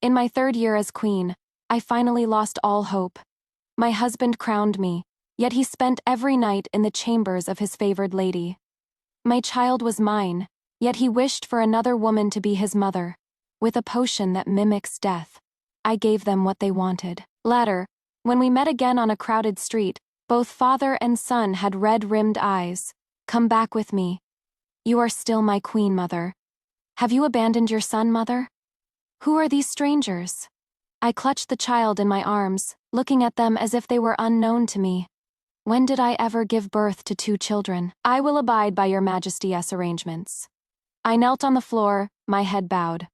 In my 3rd year as queen, I finally lost all hope. My husband crowned me, yet he spent every night in the chambers of his favored lady. My child was mine, yet he wished for another woman to be his mother. With a potion that mimics death, I gave them what they wanted. Later, when we met again on a crowded street, both father and son had red-rimmed eyes. Come back with me. You are still my queen, mother. Have you abandoned your son, mother? Who are these strangers? I clutched the child in my arms, looking at them as if they were unknown to me. When did I ever give birth to 2 children? I will abide by your majesty's arrangements. I knelt on the floor, my head bowed.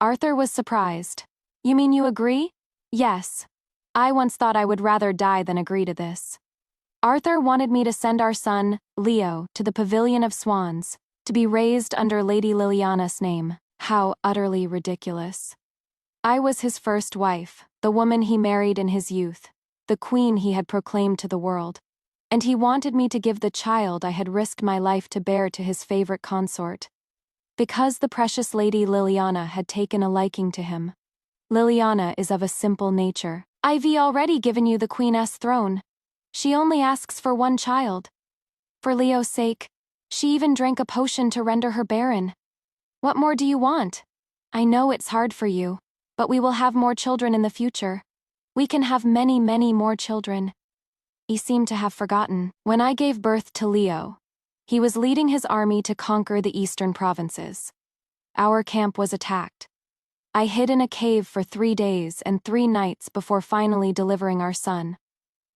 Arthur was surprised. You mean you agree? Yes. I once thought I would rather die than agree to this. Arthur wanted me to send our son, Leo, to the Pavilion of Swans, to be raised under Lady Liliana's name. How utterly ridiculous. I was his first wife, the woman he married in his youth, the queen he had proclaimed to the world, and he wanted me to give the child I had risked my life to bear to his favorite consort. Because the precious Lady Liliana had taken a liking to him. Liliana is of a simple nature. I've already given you the queen's throne. She only asks for 1 child. For Leo's sake, she even drank a potion to render her barren. What more do you want? I know it's hard for you, but we will have more children in the future. We can have many, many more children. He seemed to have forgotten. When I gave birth to Leo, he was leading his army to conquer the eastern provinces. Our camp was attacked. I hid in a cave for 3 days and 3 nights before finally delivering our son.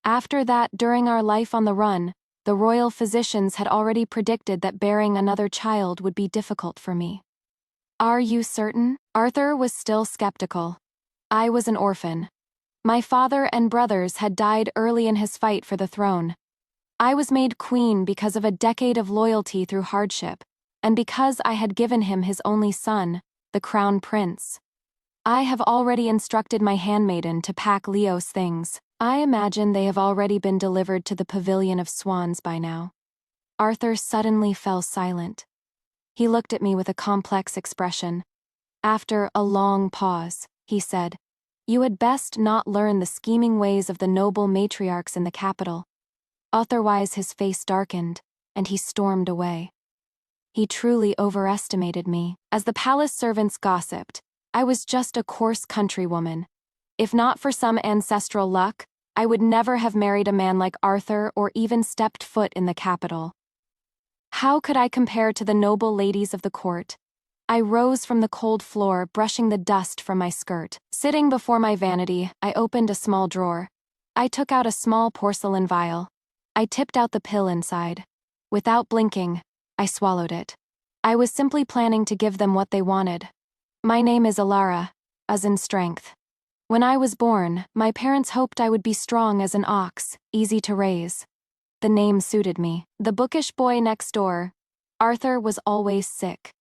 After that, during our life on the run, the royal physicians had already predicted that bearing another child would be difficult for me. Are you certain? Arthur was still skeptical. I was an orphan. My father and brothers had died early in his fight for the throne. I was made queen because of a decade of loyalty through hardship, and because I had given him his only son, the crown prince. I have already instructed my handmaiden to pack Leo's things. I imagine they have already been delivered to the Pavilion of Swans by now. Arthur suddenly fell silent. He looked at me with a complex expression. After a long pause, he said, "You had best not learn the scheming ways of the noble matriarchs in the capital." Otherwise his face darkened, and he stormed away. He truly overestimated me. As the palace servants gossiped, I was just a coarse countrywoman. If not for some ancestral luck, I would never have married a man like Arthur or even stepped foot in the capital. How could I compare to the noble ladies of the court? I rose from the cold floor, brushing the dust from my skirt. Sitting before my vanity, I opened a small drawer. I took out a small porcelain vial. I tipped out the pill inside. Without blinking, I swallowed it. I was simply planning to give them what they wanted. My name is Alara, as in strength. When I was born, my parents hoped I would be strong as an ox, easy to raise. The name suited me. The bookish boy next door, Arthur, was always sick.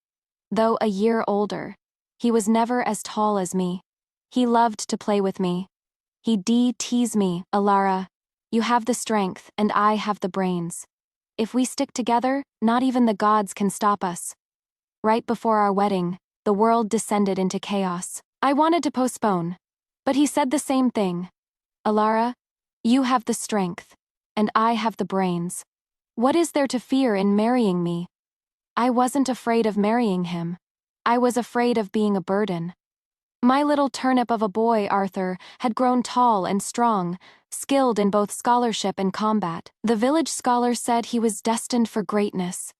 Though a year older, he was never as tall as me. He loved to play with me. He'd tease me, "Alara, you have the strength and I have the brains. If we stick together, not even the gods can stop us." Right before our wedding, the world descended into chaos. I wanted to postpone, but he said the same thing. "Alara, you have the strength, and I have the brains. What is there to fear in marrying me?" I wasn't afraid of marrying him. I was afraid of being a burden. My little turnip of a boy, Arthur, had grown tall and strong, skilled in both scholarship and combat. The village scholars said he was destined for greatness.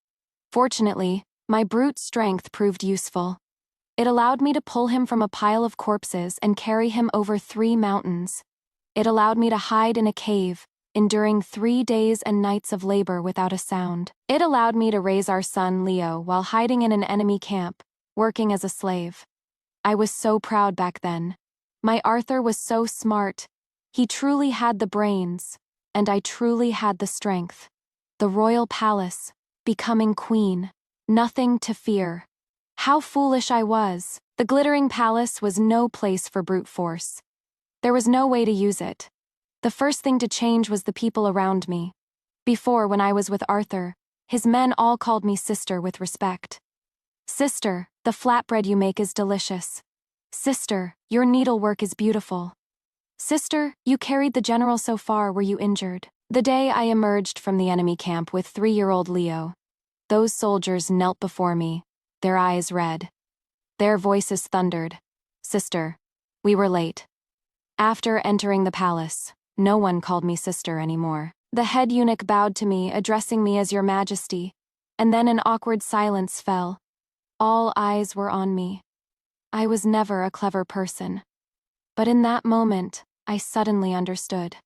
Fortunately, my brute strength proved useful. It allowed me to pull him from a pile of corpses and carry him over 3 mountains. It allowed me to hide in a cave, enduring 3 days and nights of labor without a sound. It allowed me to raise our son Leo while hiding in an enemy camp, working as a slave. I was so proud back then. My Arthur was so smart. He truly had the brains, and I truly had the strength. The royal palace, becoming queen, nothing to fear. How foolish I was. The glittering palace was no place for brute force. There was no way to use it. The first thing to change was the people around me. Before, when I was with Arthur, his men all called me sister with respect. "Sister, the flatbread you make is delicious." Sister, your needlework is beautiful. Sister, you carried the general so far, were you injured? The day I emerged from the enemy camp with 3-year-old Leo, those soldiers knelt before me, their eyes red. Their voices thundered. Sister, we were late. After entering the palace, no one called me sister anymore. The head eunuch bowed to me, addressing me as Your Majesty, and then an awkward silence fell. All eyes were on me. I was never a clever person. But in that moment, I suddenly understood.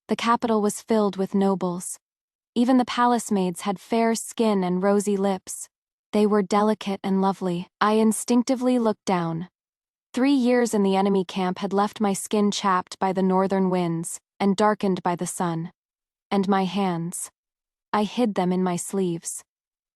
The capital was filled with nobles. Even the palace maids had fair skin and rosy lips. They were delicate and lovely. I instinctively looked down. 3 years in the enemy camp had left my skin chapped by the northern winds and darkened by the sun. And my hands. I hid them in my sleeves.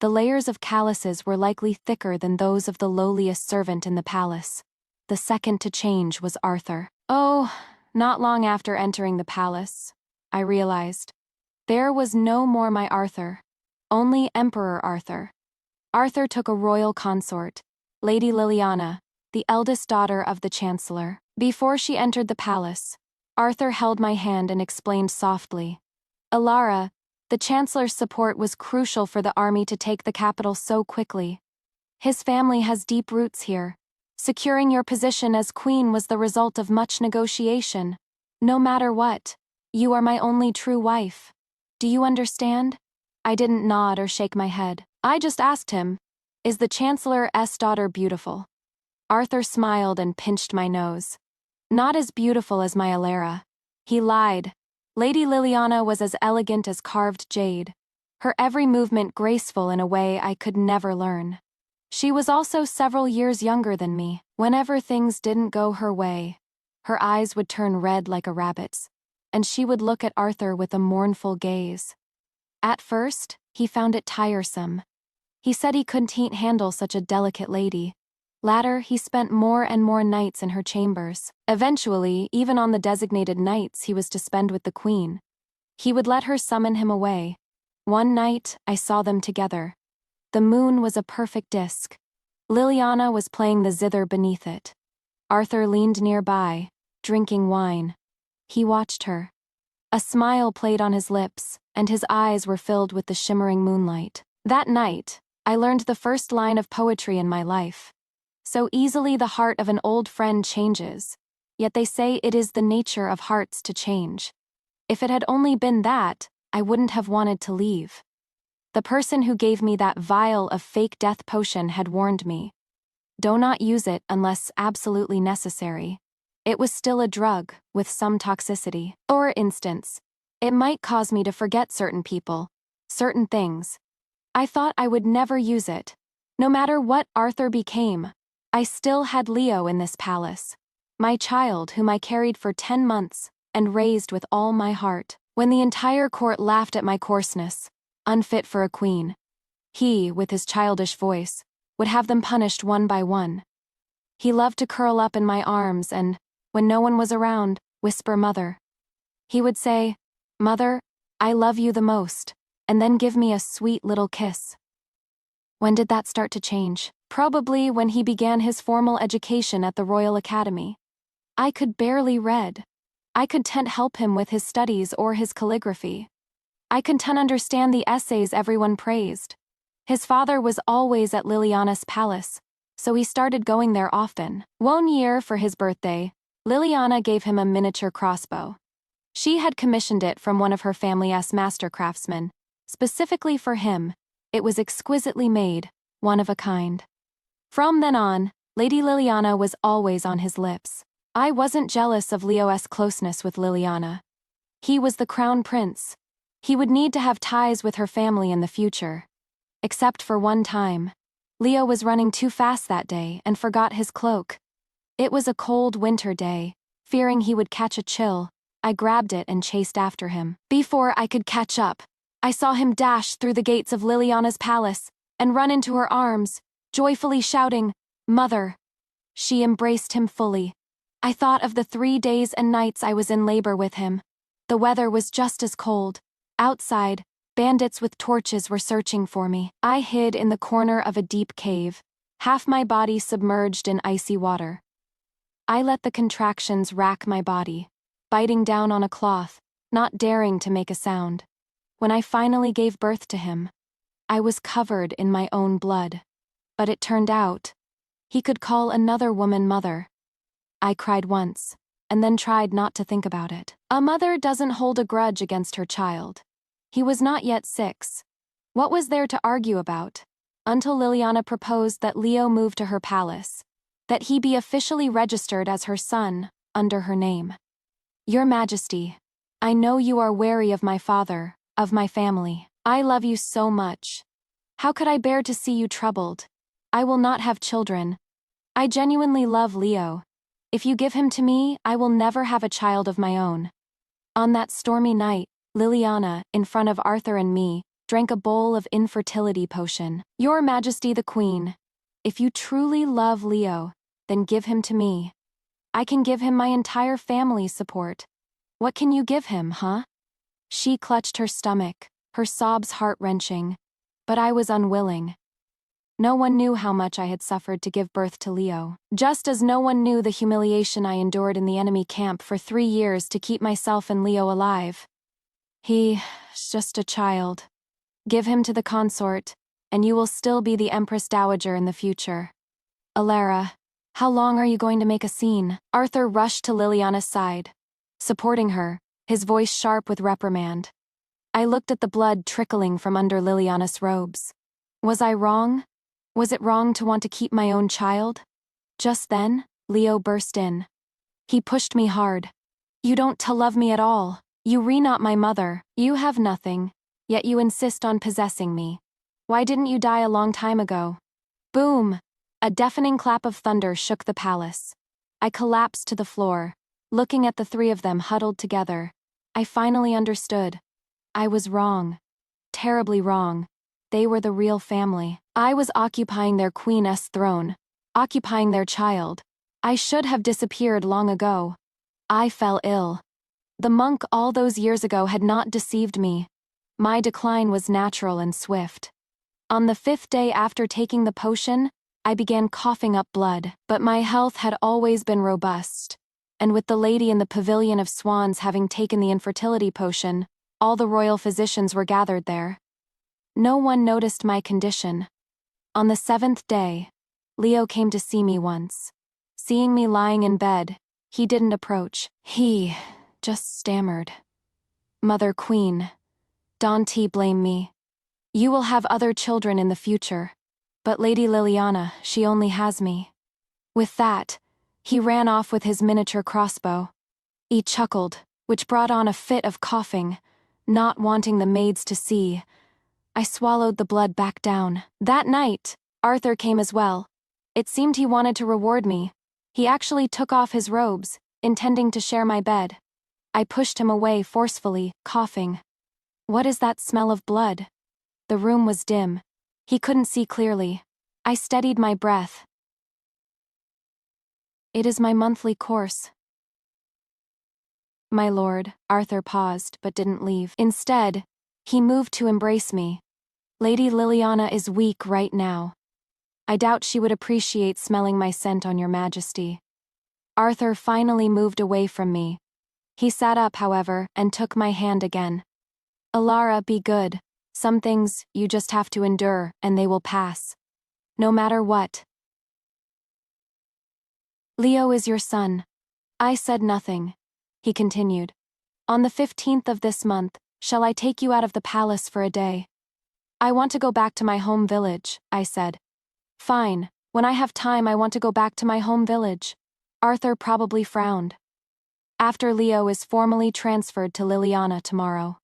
The layers of calluses were likely thicker than those of the lowliest servant in the palace. The second to change was Arthur. Oh, not long after entering the palace, I realized. There was no more my Arthur, only Emperor Arthur. Arthur took a royal consort, Lady Liliana, the eldest daughter of the Chancellor. Before she entered the palace, Arthur held my hand and explained softly, Alara, the Chancellor's support was crucial for the army to take the capital so quickly. His family has deep roots here. Securing your position as queen was the result of much negotiation. No matter what, you are my only true wife. Do you understand? I didn't nod or shake my head. I just asked him, is the Chancellor's daughter beautiful? Arthur smiled and pinched my nose. Not as beautiful as my Alara. He lied. Lady Liliana was as elegant as carved jade, her every movement graceful in a way I could never learn. She was also several years younger than me. Whenever things didn't go her way, her eyes would turn red like a rabbit's, and she would look at Arthur with a mournful gaze. At first, he found it tiresome. He said he couldn't handle such a delicate lady. Later, he spent more and more nights in her chambers. Eventually, even on the designated nights he was to spend with the queen, he would let her summon him away. One night, I saw them together. The moon was a perfect disk. Liliana was playing the zither beneath it. Arthur leaned nearby, drinking wine. He watched her. A smile played on his lips, and his eyes were filled with the shimmering moonlight. That night, I learned the first line of poetry in my life. So easily the heart of an old friend changes, yet they say it is the nature of hearts to change. If it had only been that, I wouldn't have wanted to leave. The person who gave me that vial of fake death potion had warned me. Do not use it unless absolutely necessary. It was still a drug, with some toxicity. For instance, it might cause me to forget certain people, certain things. I thought I would never use it. No matter what Arthur became, I still had Leo in this palace, my child whom I carried for 10 months and raised with all my heart. When the entire court laughed at my coarseness, unfit for a queen, he, with his childish voice, would have them punished one by one. He loved to curl up in my arms and, when no one was around, whisper Mother. He would say, Mother, I love you the most, and then give me a sweet little kiss. When did that start to change? Probably when he began his formal education at the Royal Academy. I could barely read. I couldn't help him with his studies or his calligraphy. I couldn't understand the essays everyone praised. His father was always at Liliana's palace, so he started going there often. One year for his birthday, Liliana gave him a miniature crossbow. She had commissioned it from one of her family's master craftsmen. Specifically for him, it was exquisitely made, one of a kind. From then on, Lady Liliana was always on his lips. I wasn't jealous of Leo's closeness with Liliana. He was the crown prince. He would need to have ties with her family in the future. Except for one time. Leo was running too fast that day and forgot his cloak. It was a cold winter day. Fearing he would catch a chill, I grabbed it and chased after him. Before I could catch up, I saw him dash through the gates of Liliana's palace and run into her arms, joyfully shouting, Mother. She embraced him fully. I thought of the 3 days and nights I was in labor with him. The weather was just as cold. Outside, bandits with torches were searching for me. I hid in the corner of a deep cave, half my body submerged in icy water. I let the contractions rack my body, biting down on a cloth, not daring to make a sound. When I finally gave birth to him, I was covered in my own blood. But it turned out, he could call another woman mother. I cried once, and then tried not to think about it. A mother doesn't hold a grudge against her child. He was not yet 6. What was there to argue about? Until Liliana proposed that Leo move to her palace, that he be officially registered as her son, under her name. Your Majesty, I know you are wary of my father, of my family. I love you so much. How could I bear to see you troubled? I will not have children. I genuinely love Leo. If you give him to me, I will never have a child of my own. On that stormy night, Liliana, in front of Arthur and me, drank a bowl of infertility potion. Your Majesty the Queen, if you truly love Leo, then give him to me. I can give him my entire family's support. What can you give him, huh? She clutched her stomach, her sobs heart-wrenching. But I was unwilling. No one knew how much I had suffered to give birth to Leo. Just as no one knew the humiliation I endured in the enemy camp for 3 years to keep myself and Leo alive. He's just a child. Give him to the consort, and you will still be the Empress Dowager in the future. Alara, how long are you going to make a scene? Arthur rushed to Liliana's side, supporting her, his voice sharp with reprimand. I looked at the blood trickling from under Liliana's robes. Was I wrong? Was it wrong to want to keep my own child? Just then, Leo burst in. He pushed me hard. You don't love me at all. You not my mother. You have nothing, yet you insist on possessing me. Why didn't you die a long time ago? Boom! A deafening clap of thunder shook the palace. I collapsed to the floor, looking at the 3 of them huddled together. I finally understood. I was wrong. Terribly wrong. They were the real family. I was occupying their queen's throne, occupying their child. I should have disappeared long ago. I fell ill. The monk all those years ago had not deceived me. My decline was natural and swift. On the 5th day after taking the potion, I began coughing up blood, but my health had always been robust. And with the lady in the pavilion of swans having taken the infertility potion, all the royal physicians were gathered there. No one noticed my condition. On the 7th day, Leo came to see me once. Seeing me lying in bed, he didn't approach. He just stammered. Mother Queen, don't blame me. You will have other children in the future. But Lady Liliana, she only has me. With that, he ran off with his miniature crossbow. He chuckled, which brought on a fit of coughing, not wanting the maids to see. I swallowed the blood back down. That night, Arthur came as well. It seemed he wanted to reward me. He actually took off his robes, intending to share my bed. I pushed him away forcefully, coughing. What is that smell of blood? The room was dim. He couldn't see clearly. I steadied my breath. It is my monthly course. My lord, Arthur paused but didn't leave. Instead, he moved to embrace me. Lady Liliana is weak right now. I doubt she would appreciate smelling my scent on your Majesty. Arthur finally moved away from me. He sat up, however, and took my hand again. Alara, be good. Some things you just have to endure, and they will pass. No matter what. Leo is your son. I said nothing. He continued. On the 15th of this month, shall I take you out of the palace for a day? I want to go back to my home village, I said. Fine, when I have time I want to go back to my home village. Arthur probably frowned. After Leo is formally transferred to Liliana tomorrow.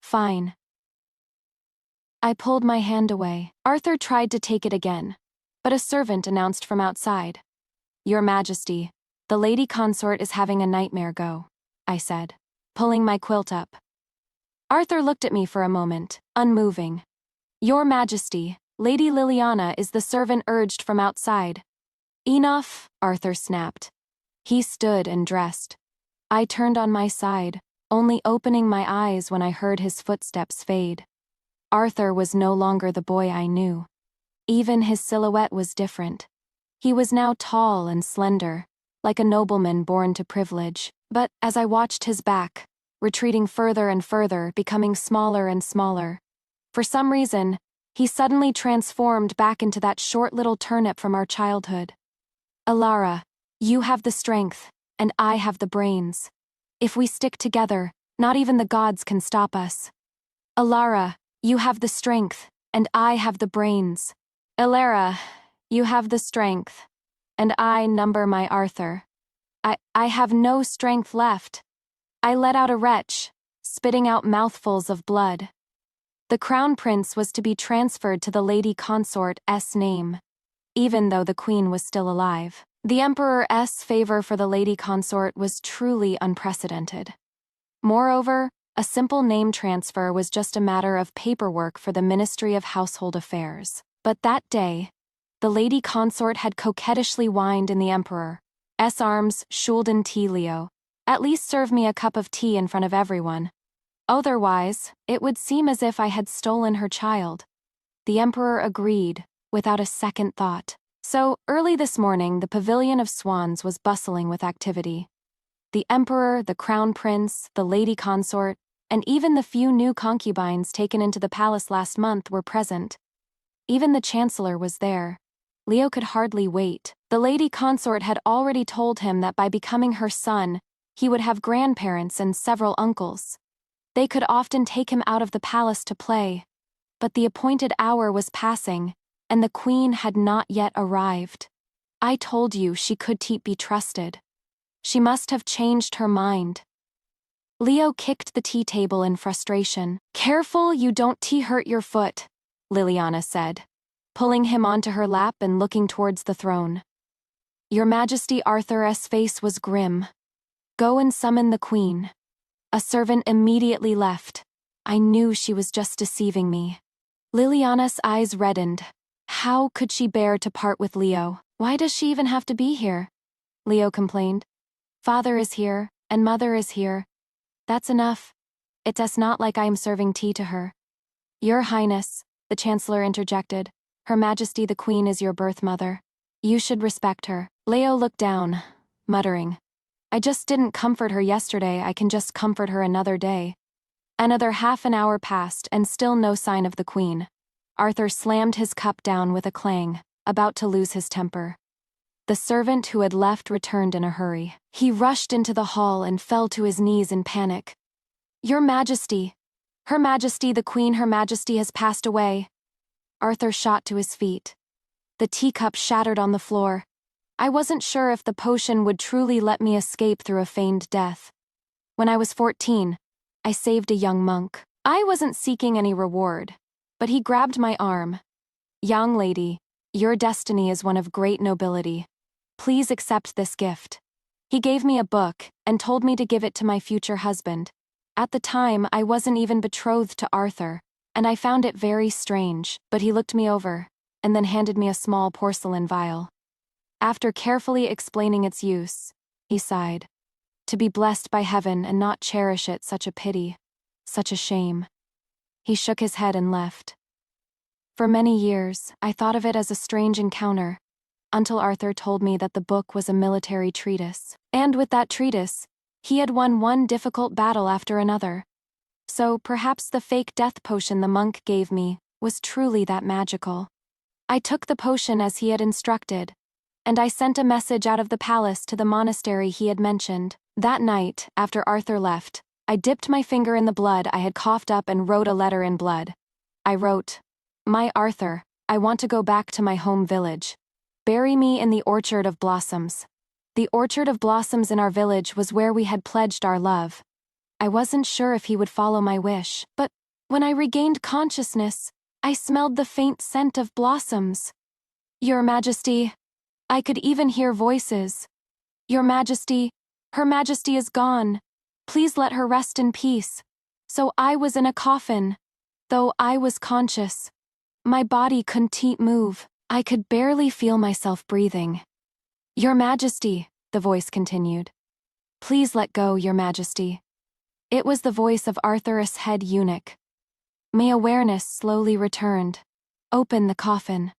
Fine. I pulled my hand away. Arthur tried to take it again, but a servant announced from outside. Your Majesty, the lady consort is having a nightmare go, I said, pulling my quilt up. Arthur looked at me for a moment, unmoving. Your Majesty, Lady Liliana is the servant urged from outside. Enough, Arthur snapped. He stood and dressed. I turned on my side, only opening my eyes when I heard his footsteps fade. Arthur was no longer the boy I knew. Even his silhouette was different. He was now tall and slender, like a nobleman born to privilege. But as I watched his back, retreating further and further, becoming smaller and smaller, for some reason, he suddenly transformed back into that short little turnip from our childhood. Alara, you have the strength, and I have the brains. If we stick together, not even the gods can stop us. Alara, you have the strength, and I have the brains. Alara, you have the strength, and I number my Arthur. I have no strength left. I let out a retch, spitting out mouthfuls of blood. The crown prince was to be transferred to the lady consort's name, even though the queen was still alive. The emperor's favor for the lady consort was truly unprecedented. Moreover, a simple name transfer was just a matter of paperwork for the Ministry of Household Affairs. But that day, the lady consort had coquettishly whined in the emperor's arms, Schulden tea Leo. At least serve me a cup of tea in front of everyone. Otherwise, it would seem as if I had stolen her child. The emperor agreed, without a second thought. So, early this morning, the pavilion of swans was bustling with activity. The emperor, the crown prince, the lady consort, and even the few new concubines taken into the palace last month were present. Even the chancellor was there. Leo could hardly wait. The lady consort had already told him that by becoming her son, he would have grandparents and several uncles. They could often take him out of the palace to play. But the appointed hour was passing, and the queen had not yet arrived. I told you she could be trusted. She must have changed her mind. Leo kicked the tea table in frustration. Careful you don't hurt your foot, Liliana said, pulling him onto her lap and looking towards the throne. Your Majesty, Arthur's face was grim. Go and summon the queen. A servant immediately left. I knew she was just deceiving me. Liliana's eyes reddened. How could she bear to part with Leo? Why does she even have to be here? Leo complained. Father is here, and mother is here. That's enough. It's not like I am serving tea to her. Your Highness, the Chancellor interjected. Her Majesty the Queen is your birth mother. You should respect her. Leo looked down, muttering. I just didn't comfort her yesterday, I can just comfort her another day. Another half an hour passed and still no sign of the queen. Arthur slammed his cup down with a clang, about to lose his temper. The servant who had left returned in a hurry. He rushed into the hall and fell to his knees in panic. Your Majesty! Her Majesty the Queen, Her Majesty has passed away. Arthur shot to his feet. The teacup shattered on the floor. I wasn't sure if the potion would truly let me escape through a feigned death. When I was 14, I saved a young monk. I wasn't seeking any reward, but he grabbed my arm. Young lady, your destiny is one of great nobility. Please accept this gift. He gave me a book and told me to give it to my future husband. At the time, I wasn't even betrothed to Arthur, and I found it very strange, but he looked me over, and then handed me a small porcelain vial. After carefully explaining its use, he sighed. To be blessed by heaven and not cherish it, such a pity, such a shame. He shook his head and left. For many years, I thought of it as a strange encounter, until Arthur told me that the book was a military treatise. And with that treatise, he had won one difficult battle after another. So perhaps the fake death potion the monk gave me was truly that magical. I took the potion as he had instructed, and I sent a message out of the palace to the monastery he had mentioned. That night, after Arthur left, I dipped my finger in the blood I had coughed up and wrote a letter in blood. I wrote, My Arthur, I want to go back to my home village. Bury me in the orchard of blossoms. The orchard of blossoms in our village was where we had pledged our love. I wasn't sure if he would follow my wish, but when I regained consciousness, I smelled the faint scent of blossoms. Your Majesty, I could even hear voices. Your Majesty, Her Majesty is gone. Please let her rest in peace. So I was in a coffin. Though I was conscious, my body couldn't move. I could barely feel myself breathing. Your Majesty, the voice continued. Please let go, Your Majesty. It was the voice of Arthur's head eunuch. My awareness slowly returned. Open the coffin.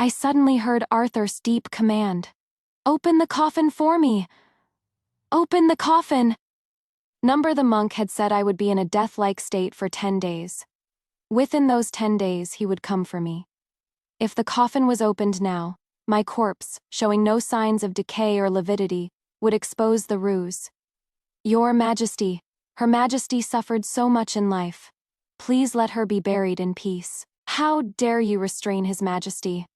I suddenly heard Arthur's deep command. Open the coffin for me! Open the coffin! Number the monk had said I would be in a death-like state for 10 days. Within those 10 days, he would come for me. If the coffin was opened now, my corpse, showing no signs of decay or lividity, would expose the ruse. Your Majesty, Her Majesty suffered so much in life. Please let her be buried in peace. How dare you restrain His Majesty?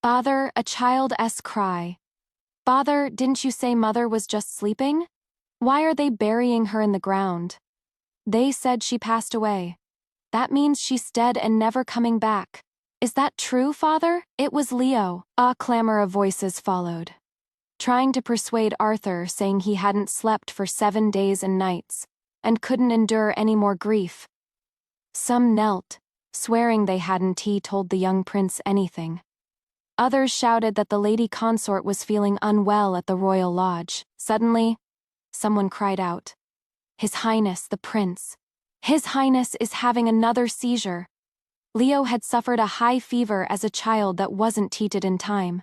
Father, a child's cry. Father, didn't you say Mother was just sleeping? Why are they burying her in the ground? They said she passed away. That means she's dead and never coming back. Is that true, Father? It was Leo. A clamor of voices followed, trying to persuade Arthur, saying he hadn't slept for 7 days and nights, and couldn't endure any more grief. Some knelt, swearing they hadn't told the young prince anything. Others shouted that the lady consort was feeling unwell at the royal lodge. Suddenly, someone cried out, His Highness the Prince. His Highness is having another seizure. Leo had suffered a high fever as a child that wasn't treated in time.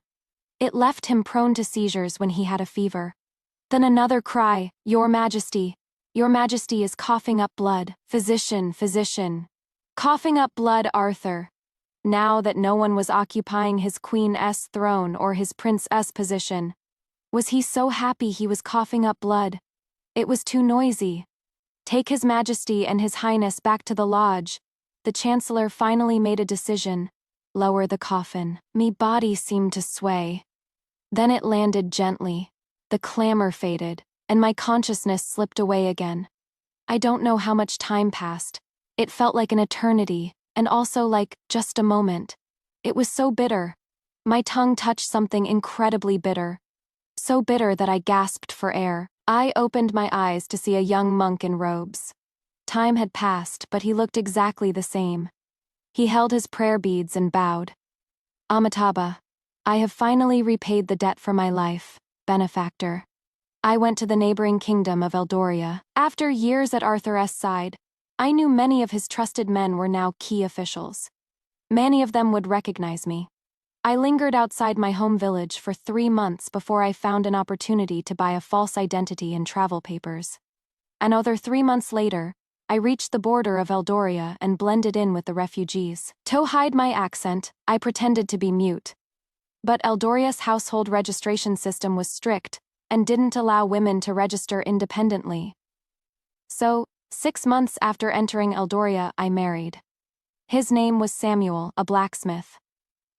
It left him prone to seizures when he had a fever. Then another cry, Your Majesty is coughing up blood. Physician, physician. Coughing up blood, Arthur. Now that no one was occupying his queen's throne or his prince's position, was he so happy he was coughing up blood? It was too noisy. Take His Majesty and His Highness back to the lodge. The Chancellor finally made a decision. Lower the coffin. Me body seemed to sway. Then it landed gently. The clamor faded, and my consciousness slipped away again. I don't know how much time passed. It felt like an eternity, and also like just a moment. It was so bitter. My tongue touched something incredibly bitter. So bitter that I gasped for air. I opened my eyes to see a young monk in robes. Time had passed, but he looked exactly the same. He held his prayer beads and bowed. Amitabha, I have finally repaid the debt for my life, benefactor. I went to the neighboring kingdom of Eldoria. After years at Arthur's side, I knew many of his trusted men were now key officials. Many of them would recognize me. I lingered outside my home village for 3 months before I found an opportunity to buy a false identity and travel papers. Another 3 months later, I reached the border of Eldoria and blended in with the refugees. To hide my accent, I pretended to be mute. But Eldoria's household registration system was strict and didn't allow women to register independently. So, 6 months after entering Eldoria, I married. His name was Samuel, a blacksmith.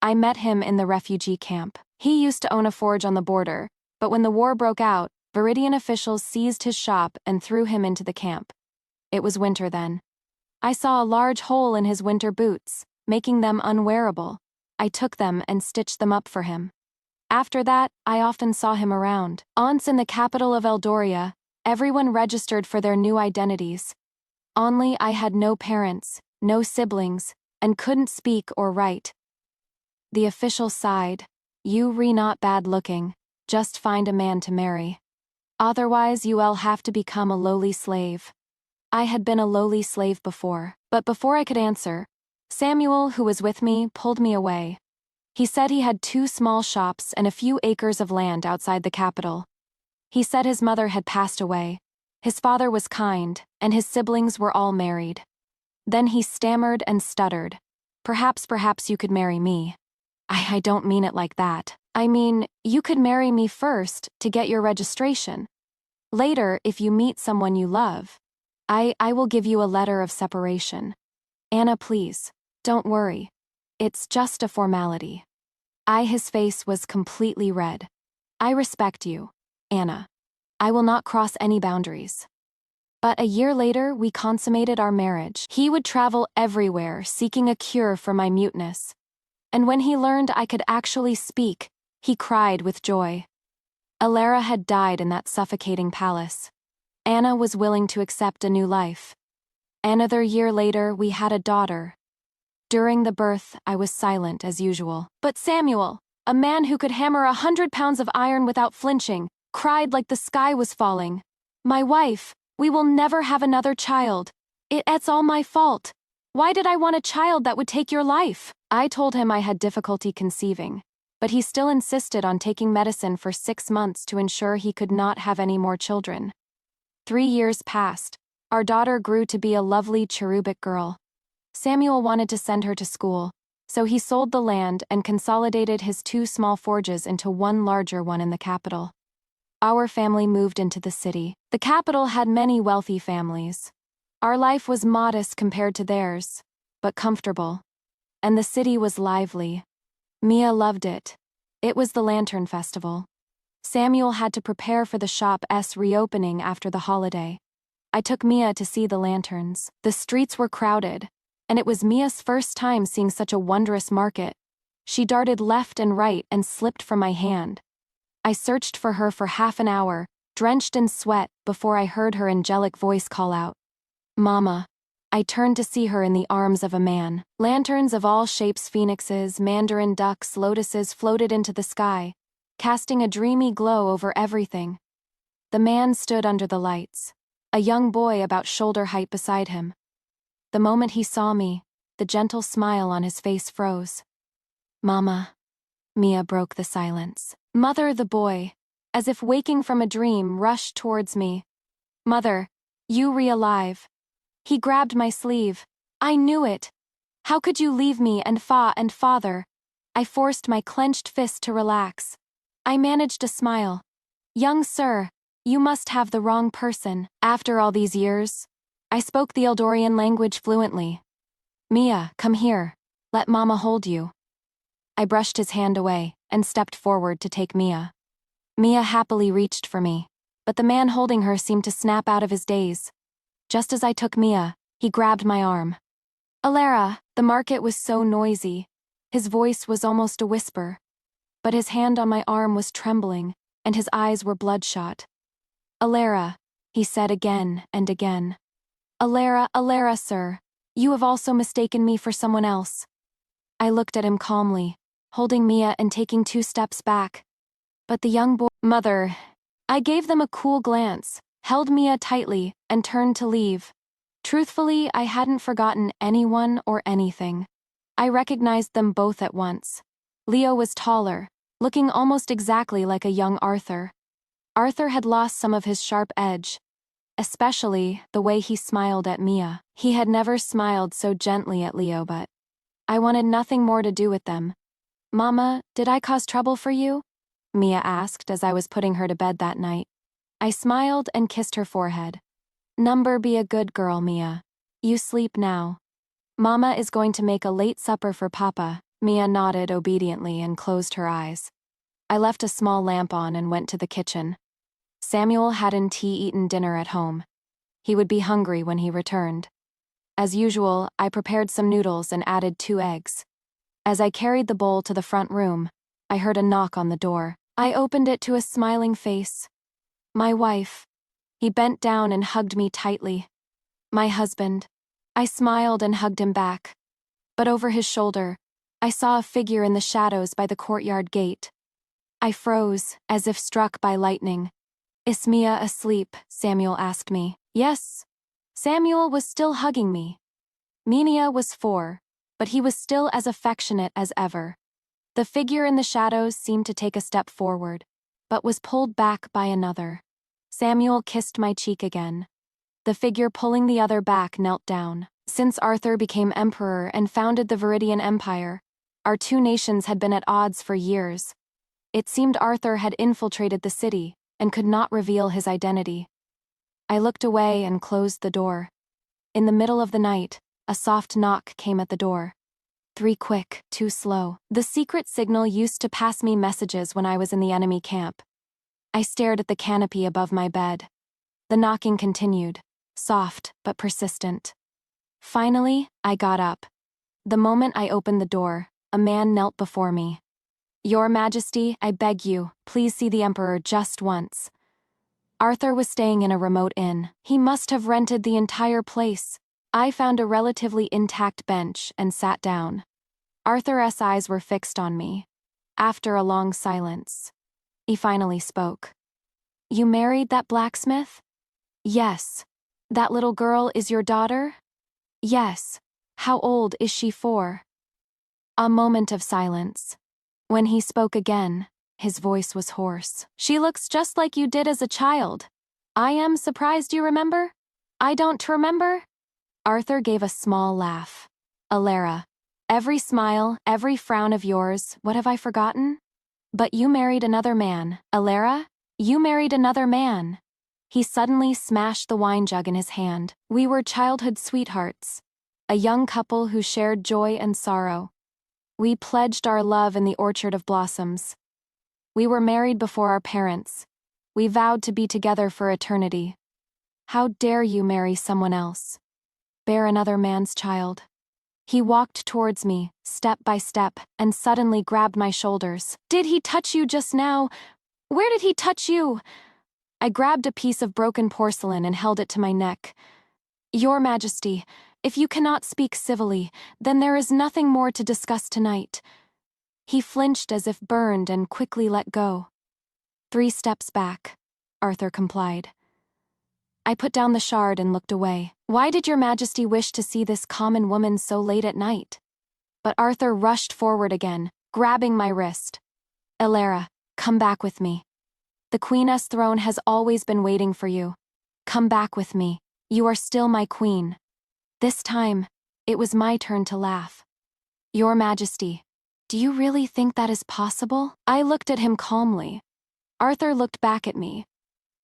I met him in the refugee camp. He used to own a forge on the border, but when the war broke out, Viridian officials seized his shop and threw him into the camp. It was winter then. I saw a large hole in his winter boots, making them unwearable. I took them and stitched them up for him. After that, I often saw him around. Once in the capital of Eldoria, everyone registered for their new identities. Only I had no parents, no siblings, and couldn't speak or write. The official sighed. You re not bad looking, just find a man to marry. Otherwise you'll have to become a lowly slave. I had been a lowly slave before, but before I could answer, Samuel, who was with me, pulled me away. He said he had 2 small shops and a few acres of land outside the capital. He said his mother had passed away. His father was kind, and his siblings were all married. Then he stammered and stuttered. Perhaps you could marry me. I don't mean it like that. I mean, you could marry me first to get your registration. Later, if you meet someone you love, I will give you a letter of separation. Anna, please, don't worry. It's just a formality. His face was completely red. I respect you, Anna. I will not cross any boundaries. But a year later, we consummated our marriage. He would travel everywhere, seeking a cure for my muteness. And when he learned I could actually speak, he cried with joy. Alara had died in that suffocating palace. Anna was willing to accept a new life. Another year later, we had a daughter. During the birth, I was silent as usual. But Samuel, a man who could hammer 100 pounds of iron without flinching, cried like the sky was falling. My wife, we will never have another child. It's all my fault. Why did I want a child that would take your life? I told him I had difficulty conceiving. but he still insisted on taking medicine for 6 months to ensure he could not have any more children. 3 years passed. Our daughter grew to be a lovely cherubic girl. Samuel wanted to send her to school, so he sold the land and consolidated his 2 small forges into one larger one in the capital. Our family moved into the city. The capital had many wealthy families. Our life was modest compared to theirs, but comfortable. And the city was lively. Mia loved it. It was the Lantern Festival. Samuel had to prepare for the shop's reopening after the holiday. I took Mia to see the lanterns. The streets were crowded, and it was Mia's first time seeing such a wondrous market. She darted left and right and slipped from my hand. I searched for her for half an hour, drenched in sweat, before I heard her angelic voice call out, "Mama." I turned to see her in the arms of a man. Lanterns of all shapes, phoenixes, mandarin ducks, lotuses floated into the sky, casting a dreamy glow over everything. The man stood under the lights, a young boy about shoulder height beside him. The moment he saw me, the gentle smile on his face froze. "Mama." Mia broke the silence. "Mother," the boy, as if waking from a dream, rushed towards me. "Mother, you alive." He grabbed my sleeve. "I knew it. How could you leave me and father?" I forced my clenched fist to relax. I managed a smile. "Young sir, you must have the wrong person." After all these years, I spoke the Eldorian language fluently. "Mia, come here. Let Mama hold you." I brushed his hand away and stepped forward to take Mia. Mia happily reached for me, but the man holding her seemed to snap out of his daze. Just as I took Mia, he grabbed my arm. "Alara." The market was so noisy. His voice was almost a whisper, but his hand on my arm was trembling, and his eyes were bloodshot. "Alara," he said again and again. "Alara, Alara, sir. You have also mistaken me for someone else." I looked at him calmly, holding Mia and taking 2 steps back. But the young boy— "Mother." I gave them a cool glance, held Mia tightly, and turned to leave. Truthfully, I hadn't forgotten anyone or anything. I recognized them both at once. Leo was taller, looking almost exactly like a young Arthur. Arthur had lost some of his sharp edge, especially the way he smiled at Mia. He had never smiled so gently at Leo, but I wanted nothing more to do with them. "Mama, did I cause trouble for you?" Mia asked as I was putting her to bed that night. I smiled and kissed her forehead. Be a good girl, Mia. You sleep now. Mama is going to make a late supper for Papa." Mia nodded obediently and closed her eyes. I left a small lamp on and went to the kitchen. Samuel hadn't eaten dinner at home. He would be hungry when he returned. As usual, I prepared some noodles and added 2 eggs. As I carried the bowl to the front room, I heard a knock on the door. I opened it to a smiling face. My wife. He bent down and hugged me tightly. My husband. I smiled and hugged him back. But over his shoulder, I saw a figure in the shadows by the courtyard gate. I froze, as if struck by lightning. "Is Mia asleep?" Samuel asked me. Yes. Samuel was still hugging me. Mia was 4, but he was still as affectionate as ever. The figure in the shadows seemed to take a step forward, but was pulled back by another. Samuel kissed my cheek again. The figure pulling the other back knelt down. Since Arthur became emperor and founded the Viridian Empire, our 2 nations had been at odds for years. It seemed Arthur had infiltrated the city and could not reveal his identity. I looked away and closed the door. In the middle of the night, a soft knock came at the door. 3 quick, 2 slow. The secret signal used to pass me messages when I was in the enemy camp. I stared at the canopy above my bed. The knocking continued, soft but persistent. Finally, I got up. The moment I opened the door, a man knelt before me. "Your Majesty, I beg you, please see the Emperor just once." Arthur was staying in a remote inn. He must have rented the entire place. I found a relatively intact bench and sat down. Arthur's eyes were fixed on me. After a long silence, he finally spoke. "You married that blacksmith?" "Yes." "That little girl is your daughter?" "Yes." "How old is she for?" A moment of silence. When he spoke again, his voice was hoarse. She looks just like you did as a child. I am surprised you remember? I don't remember? Arthur gave a small laugh. Alara, every smile, every frown of yours, what have I forgotten? But you married another man. Alara, you married another man. He suddenly smashed the wine jug in his hand. We were childhood sweethearts, a young couple who shared joy and sorrow. We pledged our love in the orchard of blossoms. We were married before our parents. We vowed to be together for eternity. How dare you marry someone else? Bear another man's child. He walked towards me, step by step, and suddenly grabbed my shoulders. Did he touch you just now? Where did he touch you? I grabbed a piece of broken porcelain and held it to my neck. Your Majesty, if you cannot speak civilly, then there is nothing more to discuss tonight. He flinched as if burned and quickly let go. 3 steps back. Arthur complied. I put down the shard and looked away. Why did your Majesty wish to see this common woman so late at night? But Arthur rushed forward again, grabbing my wrist. Alara, come back with me. The Queen's throne has always been waiting for you. Come back with me. You are still my queen. This time, it was my turn to laugh. Your Majesty, do you really think that is possible? I looked at him calmly. Arthur looked back at me.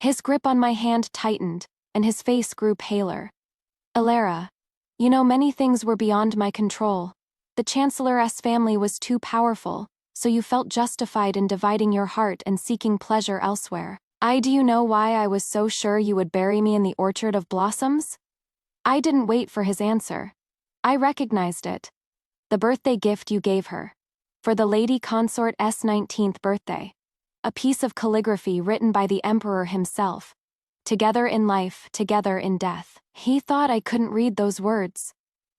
His grip on my hand tightened, and his face grew paler. Alara, you know many things were beyond my control. The Chancellor's family was too powerful, so you felt justified in dividing your heart and seeking pleasure elsewhere. Do you know why I was so sure you would bury me in the orchard of blossoms? I didn't wait for his answer. I recognized it. The birthday gift you gave her. For the Lady Consort's 19th birthday. A piece of calligraphy written by the Emperor himself. Together in life, together in death. He thought I couldn't read those words.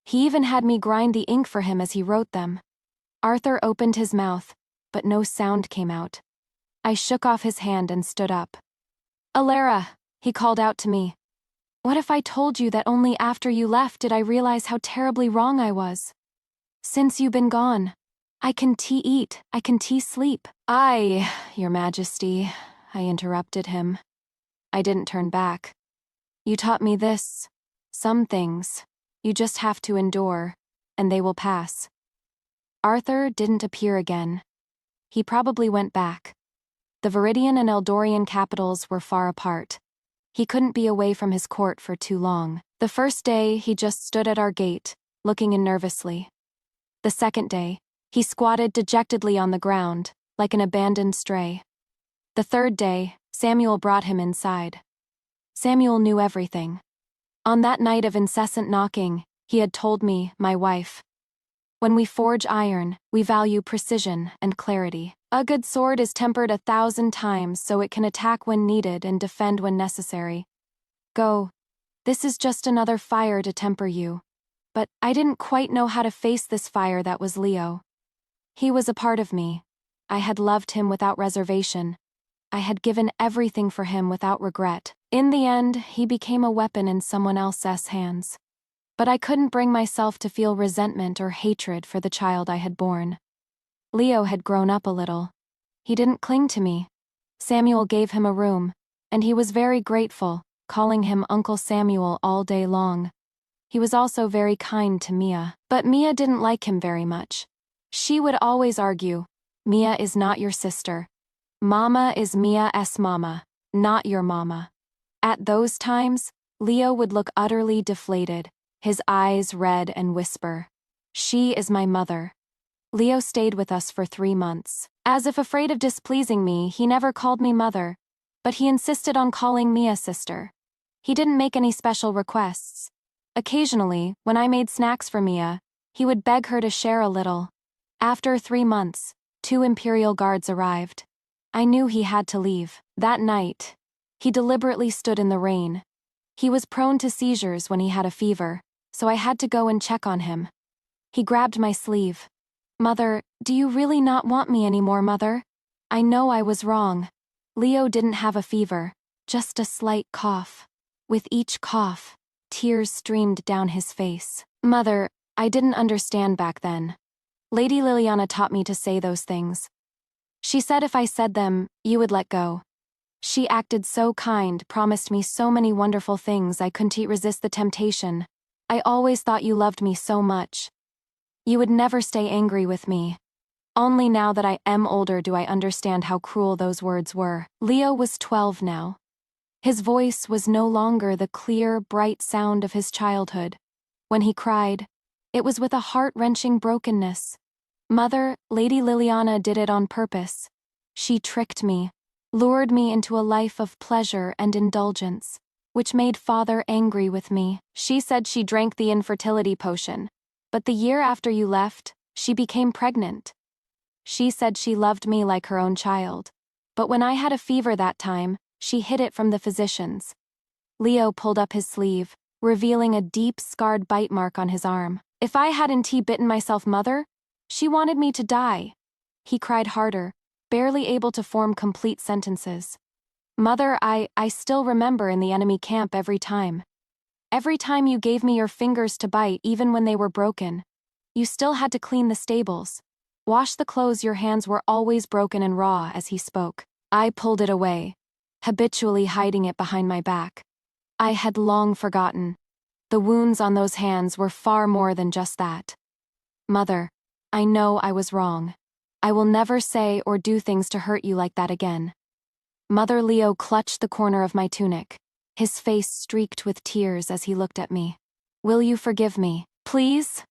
He even had me grind the ink for him as he wrote them. Arthur opened his mouth, but no sound came out. I shook off his hand and stood up. Alara, he called out to me. What if I told you that only after you left did I realize how terribly wrong I was? Since you've been gone, I can eat, I can sleep. Your Majesty, I interrupted him. I didn't turn back. You taught me this. Some things. You just have to endure, and they will pass. Arthur didn't appear again. He probably went back. The Viridian and Eldorian capitals were far apart. He couldn't be away from his court for too long. The first day, he just stood at our gate, looking in nervously. The second day, he squatted dejectedly on the ground, like an abandoned stray. The third day, Samuel brought him inside. Samuel knew everything. On that night of incessant knocking, he had told me, my wife, when we forge iron, we value precision and clarity. A good sword is tempered 1,000 times so it can attack when needed and defend when necessary. Go. This is just another fire to temper you. But I didn't quite know how to face this fire that was Leo. He was a part of me. I had loved him without reservation. I had given everything for him without regret. In the end, he became a weapon in someone else's hands. But I couldn't bring myself to feel resentment or hatred for the child I had borne. Leo had grown up a little. He didn't cling to me. Samuel gave him a room, and he was very grateful, calling him Uncle Samuel all day long. He was also very kind to Mia, but Mia didn't like him very much. She would always argue, Mia is not your sister. Mama is Mia's mama, not your mama. At those times, Leo would look utterly deflated, his eyes red and whisper, she is my mother. Leo stayed with us for 3 months. As if afraid of displeasing me, he never called me mother, but he insisted on calling me a sister. He didn't make any special requests. Occasionally, when I made snacks for Mia, he would beg her to share a little. After 3 months, 2 Imperial guards arrived. I knew he had to leave. That night, he deliberately stood in the rain. He was prone to seizures when he had a fever, so I had to go and check on him. He grabbed my sleeve. Mother, do you really not want me anymore, Mother? I know I was wrong. Leo didn't have a fever, just a slight cough. With each cough, tears streamed down his face. Mother, I didn't understand back then. Lady Liliana taught me to say those things. She said if I said them, you would let go. She acted so kind, promised me so many wonderful things I couldn't resist the temptation. I always thought you loved me so much. You would never stay angry with me. Only now that I am older do I understand how cruel those words were. Leo was 12 now. His voice was no longer the clear, bright sound of his childhood. When he cried, it was with a heart-wrenching brokenness. Mother, Lady Liliana did it on purpose. She tricked me, lured me into a life of pleasure and indulgence, which made Father angry with me. She said she drank the infertility potion, but the year after you left, she became pregnant. She said she loved me like her own child, but when I had a fever that time, she hid it from the physicians. Leo pulled up his sleeve, revealing a deep, scarred bite mark on his arm. If I hadn't bitten myself, Mother, she wanted me to die. He cried harder, barely able to form complete sentences. Mother, I still remember in the enemy camp every time. Every time you gave me your fingers to bite, even when they were broken. You still had to clean the stables. Wash the clothes, your hands were always broken and raw. As he spoke, I pulled it away, habitually hiding it behind my back. I had long forgotten. The wounds on those hands were far more than just that. Mother, I know I was wrong. I will never say or do things to hurt you like that again. Mother. Leo clutched the corner of my tunic, his face streaked with tears as he looked at me. Will you forgive me, please?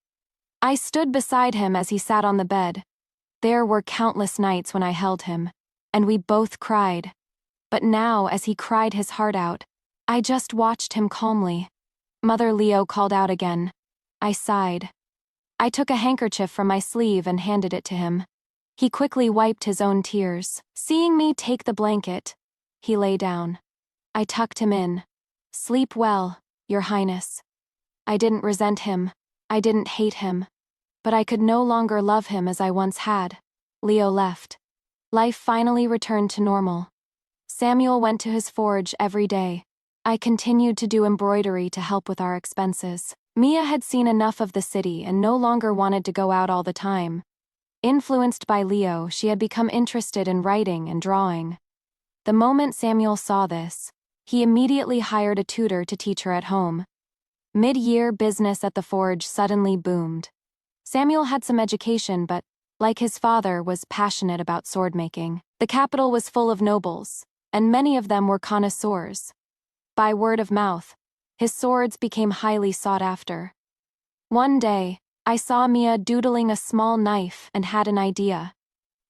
I stood beside him as he sat on the bed. There were countless nights when I held him, and we both cried. But now, as he cried his heart out, I just watched him calmly. Mother. Leo called out again. I sighed. I took a handkerchief from my sleeve and handed it to him. He quickly wiped his own tears. Seeing me take the blanket, he lay down. I tucked him in. Sleep well, Your Highness. I didn't resent him. I didn't hate him. But I could no longer love him as I once had. Leo left. Life finally returned to normal. Samuel went to his forge every day. I continued to do embroidery to help with our expenses. Mia had seen enough of the city and no longer wanted to go out all the time. Influenced by Leo, she had become interested in writing and drawing. The moment Samuel saw this, he immediately hired a tutor to teach her at home. Mid-year, business at the forge suddenly boomed. Samuel had some education but, like his father, was passionate about sword-making. The capital was full of nobles, and many of them were connoisseurs. By word of mouth, his swords became highly sought after. One day, I saw Mia doodling a small knife and had an idea.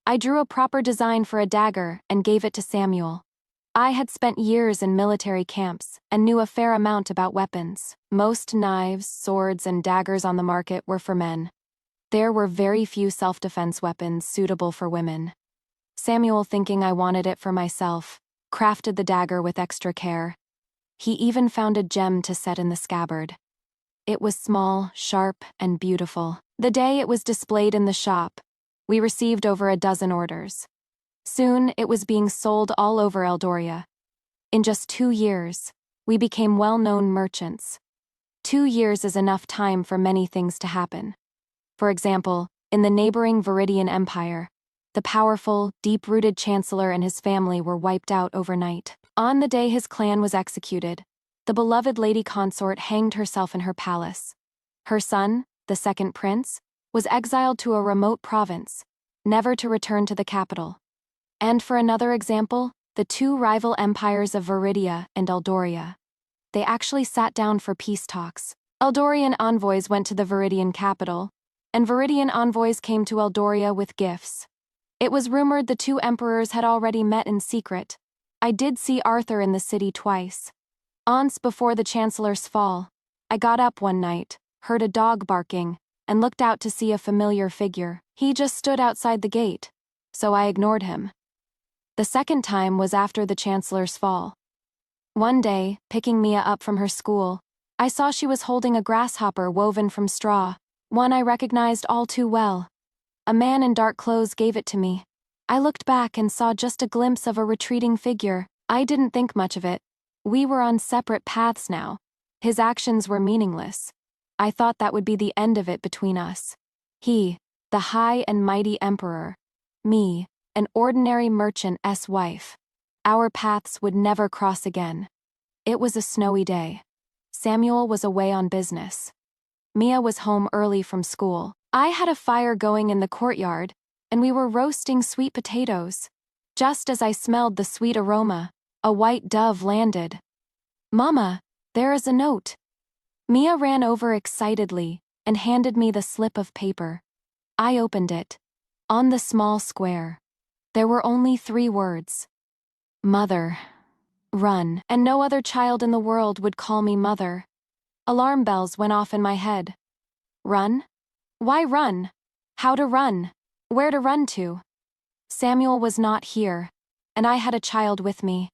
I drew a proper design for a dagger and gave it to Samuel. I had spent years in military camps and knew a fair amount about weapons. Most knives, swords, and daggers on the market were for men. There were very few self-defense weapons suitable for women. Samuel, thinking I wanted it for myself, crafted the dagger with extra care. He even found a gem to set in the scabbard. It was small, sharp, and beautiful. The day it was displayed in the shop, we received over a dozen orders. Soon, it was being sold all over Eldoria. In just 2 years, we became well-known merchants. 2 years is enough time for many things to happen. For example, in the neighboring Viridian Empire, the powerful, deep-rooted chancellor and his family were wiped out overnight. On the day his clan was executed, the beloved lady consort hanged herself in her palace. Her son, the second prince, was exiled to a remote province, never to return to the capital. And for another example, the 2 rival empires of Viridia and Eldoria. They actually sat down for peace talks. Eldorian envoys went to the Viridian capital, and Viridian envoys came to Eldoria with gifts. It was rumored the 2 emperors had already met in secret. I did see Arthur in the city twice. Once before the chancellor's fall, I got up one night, heard a dog barking, and looked out to see a familiar figure. He just stood outside the gate, so I ignored him. The second time was after the chancellor's fall. One day, picking Mia up from her school, I saw she was holding a grasshopper woven from straw, one I recognized all too well. A man in dark clothes gave it to me. I looked back and saw just a glimpse of a retreating figure. I didn't think much of it. We were on separate paths now. His actions were meaningless. I thought that would be the end of it between us. He, the high and mighty emperor. Me, an ordinary merchant's wife. Our paths would never cross again. It was a snowy day. Samuel was away on business. Mia was home early from school. I had a fire going in the courtyard, and we were roasting sweet potatoes. Just as I smelled the sweet aroma, a white dove landed. "Mama, there is a note." Mia ran over excitedly and handed me the slip of paper. I opened it. On the small square, there were only 3 words. Mother. Run. And no other child in the world would call me mother. Alarm bells went off in my head. Run? Why run? How to run? Where to run to? Samuel was not here, and I had a child with me.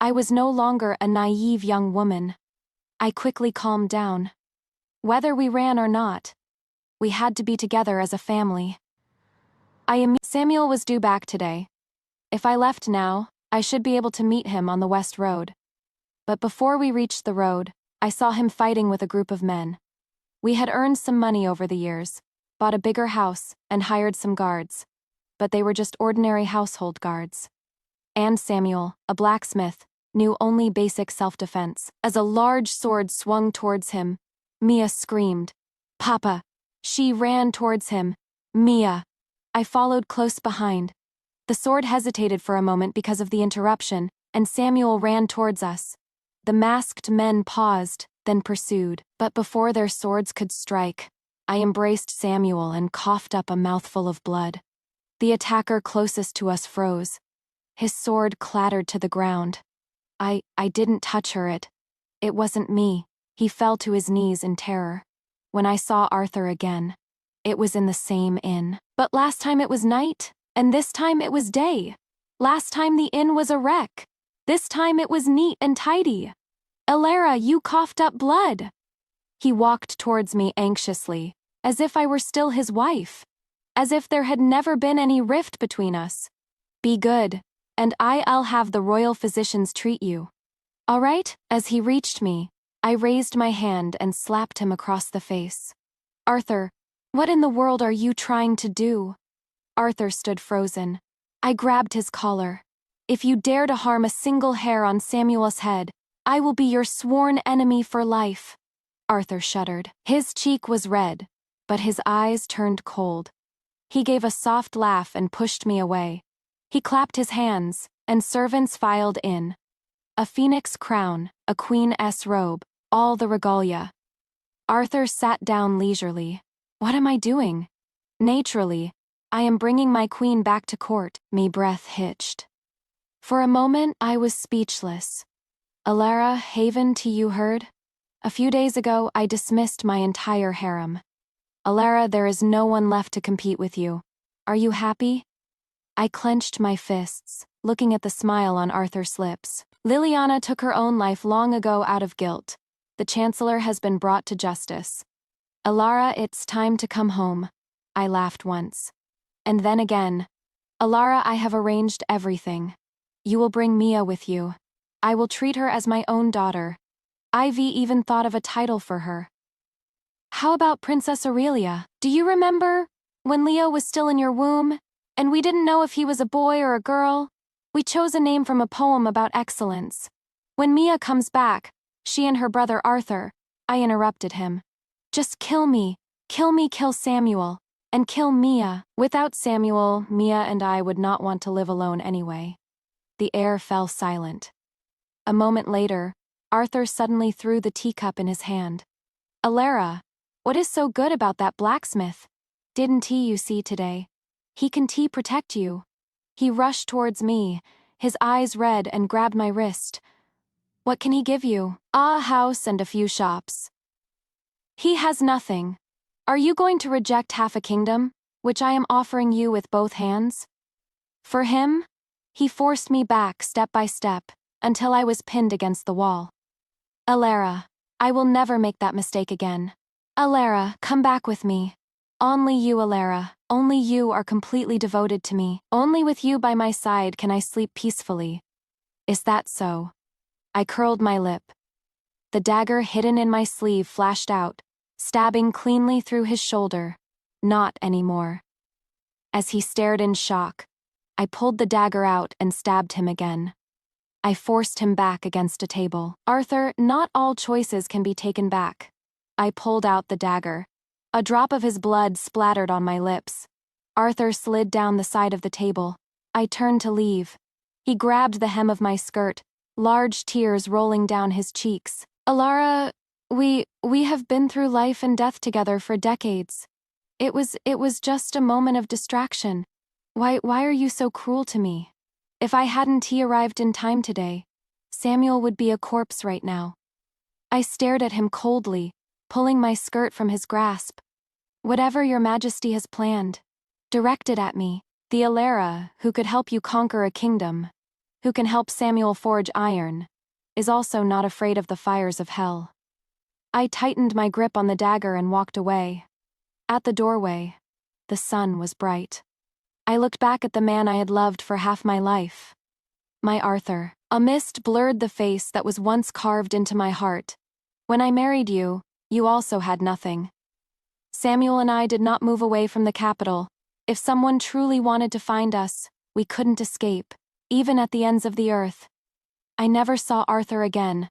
I was no longer a naive young woman. I quickly calmed down. Whether we ran or not, we had to be together as a family. Samuel was due back today. If I left now, I should be able to meet him on the West Road. But before we reached the road, I saw him fighting with a group of men. We had earned some money over the years, bought a bigger house, and hired some guards. But they were just ordinary household guards. And Samuel, a blacksmith, knew only basic self-defense. As a large sword swung towards him, Mia screamed, "Papa!" She ran towards him. "Mia!" I followed close behind. The sword hesitated for a moment because of the interruption, and Samuel ran towards us. The masked men paused, then pursued. But before their swords could strike, I embraced Samuel and coughed up a mouthful of blood. The attacker closest to us froze. His sword clattered to the ground. I didn't touch her. It wasn't me. He fell to his knees in terror. When I saw Arthur again, it was in the same inn. But last time it was night, and this time it was day. Last time the inn was a wreck. This time it was neat and tidy. "Alara, you coughed up blood." He walked towards me anxiously, as if I were still his wife. As if there had never been any rift between us. "Be good, and I'll have the royal physicians treat you. All right?" As he reached me, I raised my hand and slapped him across the face. "Arthur, what in the world are you trying to do?" Arthur stood frozen. I grabbed his collar. "If you dare to harm a single hair on Samuel's head, I will be your sworn enemy for life." Arthur shuddered. His cheek was red, but his eyes turned cold. He gave a soft laugh and pushed me away. He clapped his hands, and servants filed in. A phoenix crown, a queen's robe, all the regalia. Arthur sat down leisurely. "What am I doing?" "Naturally, I am bringing my queen back to court." My breath hitched. For a moment, I was speechless. "Alara, haven to you heard? A few days ago, I dismissed my entire harem. Alara, there is no one left to compete with you. Are you happy?" I clenched my fists, looking at the smile on Arthur's lips. "Liliana took her own life long ago out of guilt. The Chancellor has been brought to justice. Alara, it's time to come home." I laughed once. And then again. "Alara, I have arranged everything. You will bring Mia with you. I will treat her as my own daughter. Ivy even thought of a title for her. How about Princess Aurelia? Do you remember when Leo was still in your womb, and we didn't know if he was a boy or a girl? We chose a name from a poem about excellence. When Mia comes back, she and her brother Arthur," I interrupted him. "Just kill me, kill Samuel, and kill Mia." Without Samuel, Mia and I would not want to live alone anyway. The air fell silent. A moment later, Arthur suddenly threw the teacup in his hand. "Alara, what is so good about that blacksmith? Didn't he, you see, today? He can protect you." He rushed towards me, his eyes red, and grabbed my wrist. "What can he give you?" "A house and a few shops." "He has nothing. Are you going to reject half a kingdom, which I am offering you with both hands?" For him, he forced me back step by step, until I was pinned against the wall. "Alara, I will never make that mistake again. Alara, come back with me. Only you, Alara, only you are completely devoted to me. Only with you by my side can I sleep peacefully. Is that so?" I curled my lip. The dagger hidden in my sleeve flashed out, stabbing cleanly through his shoulder. Not anymore. As he stared in shock, I pulled the dagger out and stabbed him again. I forced him back against a table. Arthur, not all choices can be taken back. I pulled out the dagger. A drop of his blood splattered on my lips. Arthur slid down the side of the table. I turned to leave. He grabbed the hem of my skirt, large tears rolling down his cheeks. Alara, we have been through life and death together for decades. It was just a moment of distraction. Why are you so cruel to me? If I hadn't he arrived in time today, Samuel would be a corpse right now. I stared at him coldly, pulling my skirt from his grasp. Whatever your majesty has planned, direct it at me. The Alara, who could help you conquer a kingdom, who can help Samuel forge iron, is also not afraid of the fires of hell. I tightened my grip on the dagger and walked away. At the doorway, the sun was bright. I looked back at the man I had loved for half my life. My Arthur. A mist blurred the face that was once carved into my heart. When I married you, you also had nothing. Samuel and I did not move away from the capital. If someone truly wanted to find us, we couldn't escape, even at the ends of the earth. I never saw Arthur again.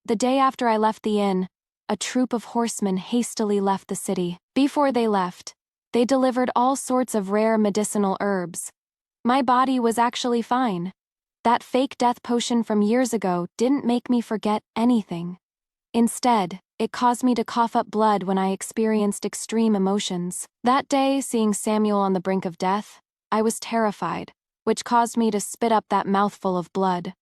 The day after I left the inn, a troop of horsemen hastily left the city. Before they left, they delivered all sorts of rare medicinal herbs. My body was actually fine. That fake death potion from years ago didn't make me forget anything. Instead, it caused me to cough up blood when I experienced extreme emotions. That day, seeing Samuel on the brink of death, I was terrified, which caused me to spit up that mouthful of blood.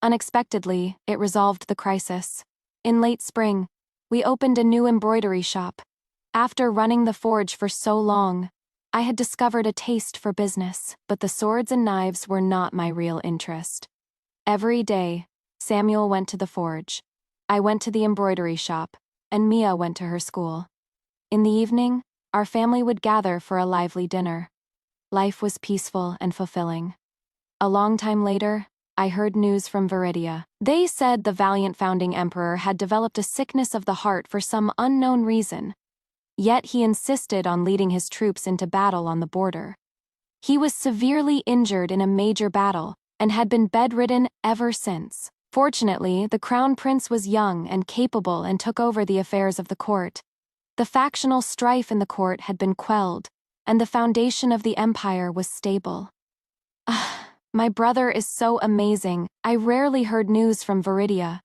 Unexpectedly, it resolved the crisis. In late spring, we opened a new embroidery shop. After running the forge for so long, I had discovered a taste for business, but the swords and knives were not my real interest. Every day, Samuel went to the forge. I went to the embroidery shop, and Mia went to her school. In the evening, our family would gather for a lively dinner. Life was peaceful and fulfilling. A long time later, I heard news from Viridia. They said the valiant founding emperor had developed a sickness of the heart for some unknown reason. Yet he insisted on leading his troops into battle on the border. He was severely injured in a major battle, and had been bedridden ever since. Fortunately, the crown prince was young and capable and took over the affairs of the court. The factional strife in the court had been quelled, and the foundation of the empire was stable. My brother is so amazing. I rarely heard news from Viridia.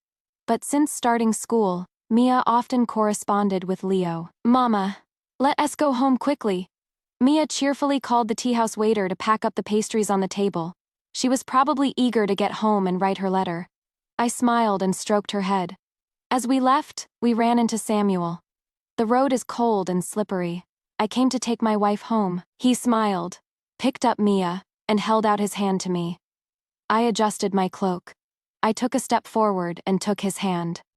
But since starting school, Mia often corresponded with Leo. Mama, let us go home quickly. Mia cheerfully called the teahouse waiter to pack up the pastries on the table. She was probably eager to get home and write her letter. I smiled and stroked her head. As we left, we ran into Samuel. The road is cold and slippery. I came to take my wife home. He smiled, picked up Mia, and held out his hand to me. I adjusted my cloak. I took a step forward and took his hand.